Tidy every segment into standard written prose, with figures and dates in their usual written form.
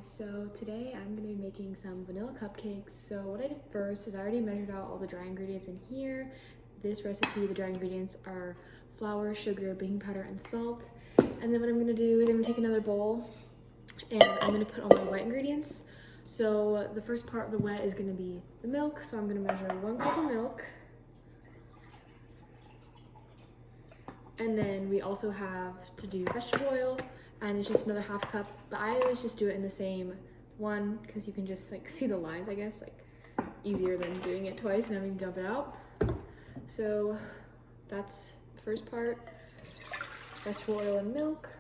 guys, so today I'm going to be making some vanilla cupcakes. So what I did first is I already measured out all the dry ingredients in here. This recipe, the dry ingredients are flour, sugar, baking powder, and salt. And then what I'm going to do is I'm going to take another bowl and I'm going to put all my wet ingredients. So the first part of the wet is going to be the milk. So I'm going to measure 1 cup of milk. And then we also have to do vegetable oil, and it's just another 1/2 cup, but I always just do it in the same one because you can just like see the lines, I guess, like easier than doing it twice and having to dump it out. So that's the first part, vegetable oil and milk.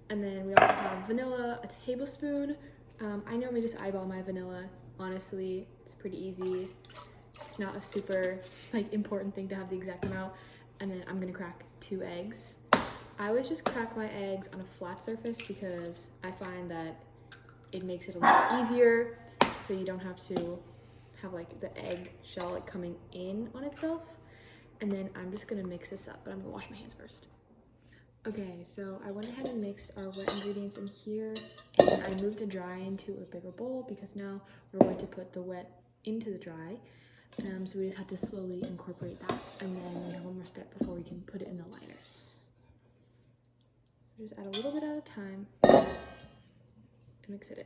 And then we also have vanilla, a tablespoon. I normally just eyeball my vanilla. Honestly, it's pretty easy. It's not a super like important thing to have the exact amount. And then I'm gonna crack 2 eggs. I always just crack my eggs on a flat surface because I find that it makes it a lot easier, so you don't have to have like the egg shell like coming in on itself. And then I'm just gonna mix this up, but I'm gonna wash my hands first. Okay, so I went ahead and mixed our wet ingredients in here, and I moved the dry into a bigger bowl because now we're going to put the wet into the dry. So we just have to slowly incorporate that, and then we have one more step before we can put it in the liners. So just add a little bit at a time and mix it in.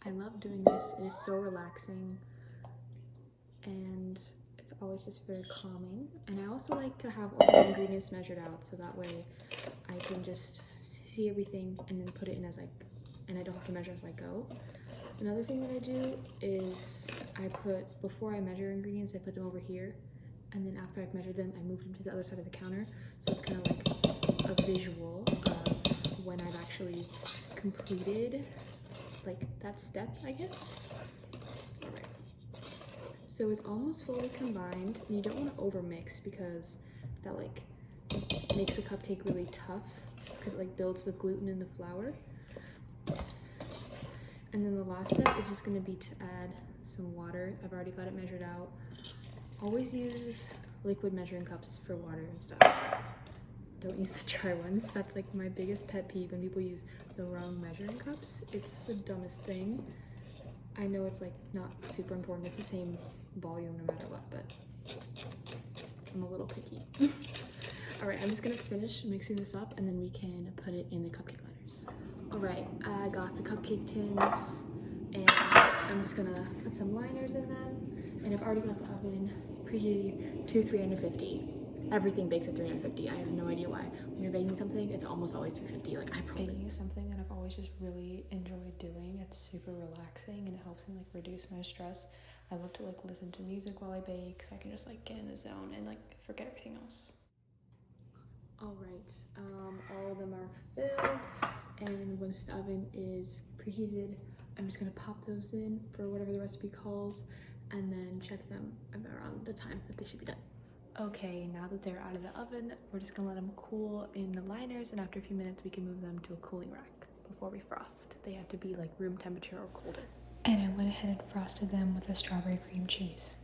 I love doing this. It is so relaxing and it's always just very calming. And I also like to have all the ingredients measured out so that way I can just see everything and then put it in as and I don't have to measure as I go. Another thing that I do is before I measure ingredients, I put them over here, and then after I've measured them, I move them to the other side of the counter. So it's kind of like a visual of when I've actually completed like that step, I guess. All right. So it's almost fully combined. And you don't want to over mix because that like makes the cupcake really tough because it like builds the gluten in the flour. And then the last step is just going to be to add some water. I've already got it measured out. Always use liquid measuring cups for water and stuff. Don't use the dry ones. That's like my biggest pet peeve when people use the wrong measuring cups. It's the dumbest thing. I know it's like not super important. It's the same volume no matter what, but I'm a little picky. All right, I'm just gonna finish mixing this up and then we can put it in the cupcake liners. All right, I got the cupcake tins and I'm just gonna put some liners in them. And I've already got the oven preheated to 350. Everything bakes at 350. I have no idea why. When you're baking something, it's almost always 350. Like, I promise. Baking is something that I've always just really enjoyed doing. It's super relaxing and it helps me like reduce my stress. I love to like listen to music while I bake so I can just like get in the zone and like forget everything else. All right, all of them are filled, and once the oven is preheated, I'm just gonna pop those in for whatever the recipe calls, and then check them around the time that they should be done. Okay, now that they're out of the oven, we're just gonna let them cool in the liners, and after a few minutes we can move them to a cooling rack before we frost. They have to be like room temperature or colder. And I went ahead and frosted them with a strawberry cream cheese.